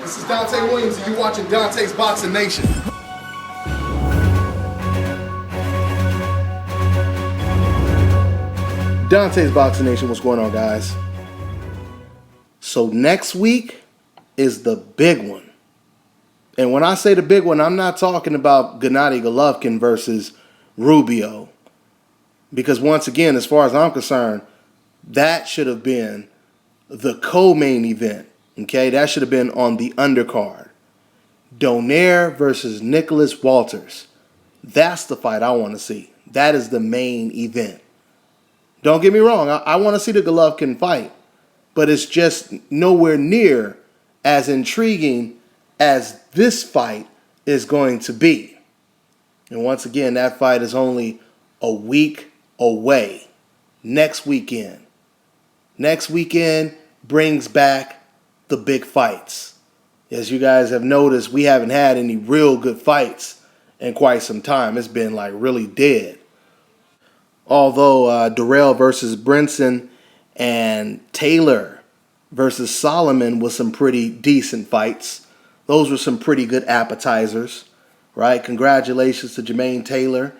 This is Dante Williams, and you're watching Dante's Boxing Nation. Dante's Boxing Nation, what's going on, guys? So next week is the big one. And when I say the big one, I'm not talking about Gennady Golovkin versus Rubio. Because once again, as far as I'm concerned, that should have been the co-main event. Okay, that should have been on the undercard. Donaire versus Nicholas Walters. That's the fight I want to see. That is the main event. Don't get me wrong, I want to see the Golovkin fight, but it's just nowhere near as intriguing as this fight is going to be. And once again, that fight is only a week away. Next weekend. Next weekend brings back the big fights. As you guys have noticed, we haven't had any real good fights in quite some time. It's been like really dead. Although Durrell versus Brinson and Taylor versus Solomon was some pretty decent fights. Those were some pretty good appetizers, right? Congratulations to Jermaine Taylor,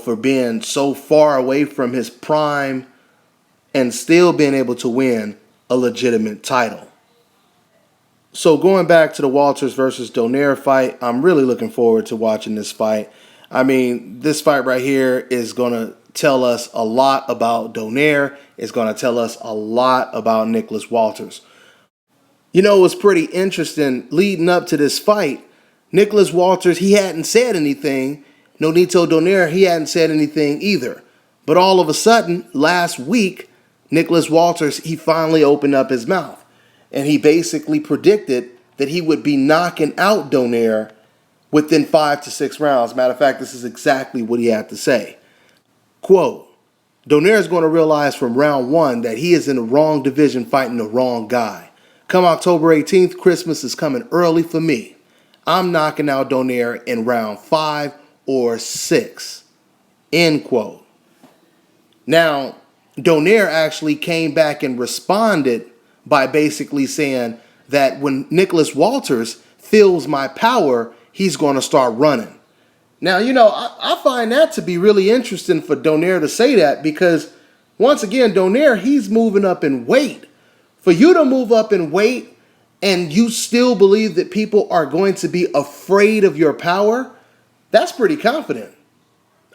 for being so far away from his prime and still being able to win a legitimate title. So going back to the Walters versus Donaire fight, I'm really looking forward to watching this fight. I mean, this fight right here is going to tell us a lot about Donaire. It's going to tell us a lot about Nicholas Walters. It was pretty interesting leading up to this fight. Nicholas Walters, he hadn't said anything. Nonito Donaire, he hadn't said anything either. But all of a sudden, last week, Nicholas Walters, he finally opened up his mouth. And he basically predicted that he would be knocking out Donaire within 5 to 6 rounds. Matter of fact, this is exactly what he had to say. Quote, Donaire is going to realize from round 1 that he is in the wrong division fighting the wrong guy. Come October 18th, Christmas is coming early for me. I'm knocking out Donaire in round 5 or 6. End quote. Now, Donaire actually came back and responded by basically saying that when Nicholas Walters feels my power, he's going to start running. Now, I find that to be really interesting for Donaire to say that because, once again, Donaire, he's moving up in weight. For you to move up in weight and you still believe that people are going to be afraid of your power, that's pretty confident.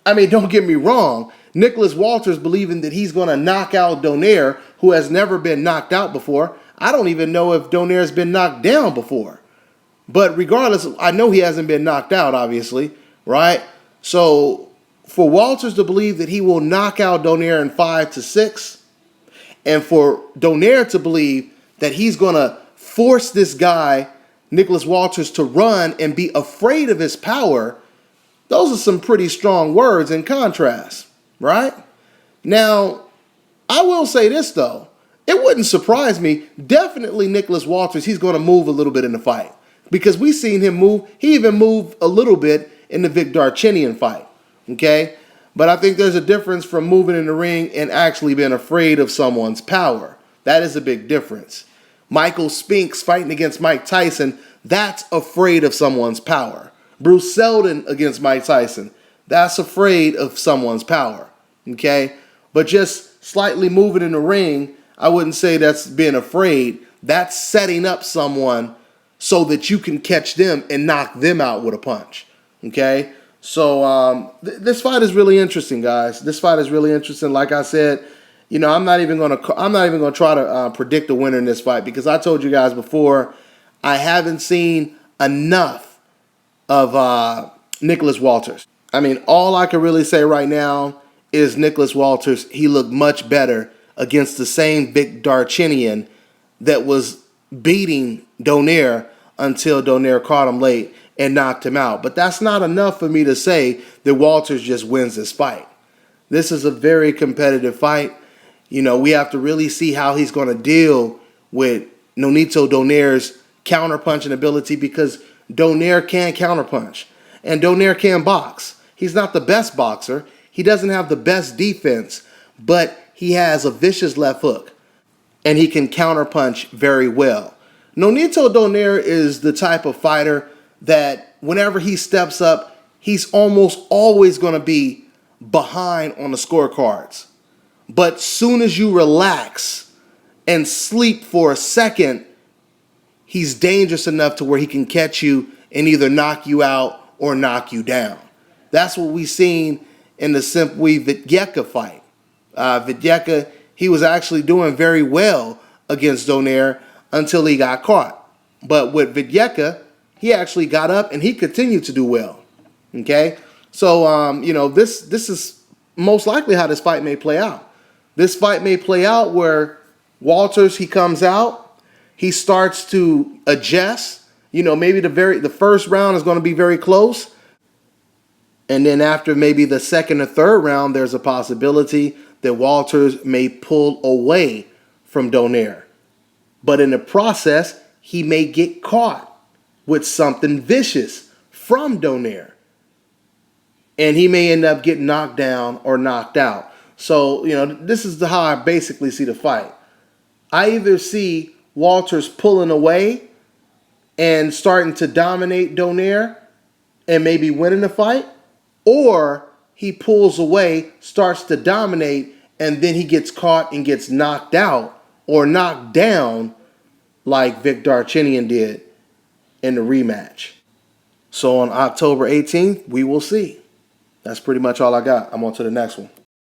I mean, don't get me wrong. Nicholas Walters believing that he's going to knock out Donaire, who has never been knocked out before. I don't even know if Donaire's been knocked down before. But regardless, I know he hasn't been knocked out, obviously, right? So for Walters to believe that he will knock out Donaire in 5 to 6, and for Donaire to believe that he's going to force this guy, Nicholas Walters, to run and be afraid of his power, those are some pretty strong words in contrast. Right? Now, I will say this, though. It wouldn't surprise me. Definitely Nicholas Walters, he's going to move a little bit in the fight. Because we've seen him move. He even moved a little bit in the Vic Darchinyan fight. Okay? But I think there's a difference from moving in the ring and actually being afraid of someone's power. That is a big difference. Michael Spinks fighting against Mike Tyson, that's afraid of someone's power. Bruce Seldon against Mike Tyson, that's afraid of someone's power. Okay? But just slightly moving in the ring, I wouldn't say that's being afraid. That's setting up someone so that you can catch them and knock them out with a punch. Okay? So this fight is really interesting, guys. This fight is really interesting. Like I said, I'm not even gonna try to predict the winner in this fight because I told you guys before I haven't seen enough of Nicholas Walters. I mean, all I can really say right now is Nicholas Walters, he looked much better against the same Vic Darchinyan that was beating Donaire until Donaire caught him late and knocked him out. But that's not enough for me to say that Walters just wins this fight. This is a very competitive fight. We have to really see how he's going to deal with Nonito Donaire's counterpunching ability because Donaire can counterpunch and Donaire can box. He's not the best boxer. He doesn't have the best defense, but he has a vicious left hook, and he can counterpunch very well. Nonito Donaire is the type of fighter that whenever he steps up, he's almost always going to be behind on the scorecards. But soon as you relax and sleep for a second, he's dangerous enough to where he can catch you and either knock you out or knock you down. That's what we seen in the Simply Vidyeka fight. Vidyeka, he was actually doing very well against Donaire until he got caught. But with Vidyeka, he actually got up and he continued to do well. Okay? So, this is most likely how this fight may play out. This fight may play out where Walters, he comes out, he starts to adjust. Maybe the first round is going to be very close. And then after maybe the second or third round, there's a possibility that Walters may pull away from Donaire. But in the process, he may get caught with something vicious from Donaire. And he may end up getting knocked down or knocked out. So, this is how I basically see the fight. I either see Walters pulling away and starting to dominate Donaire and maybe winning the fight, or he pulls away, starts to dominate, and then he gets caught and gets knocked out or knocked down like Vic Darchinyan did in the rematch. So on October 18th, we will see. That's pretty much all I got. I'm on to the next one.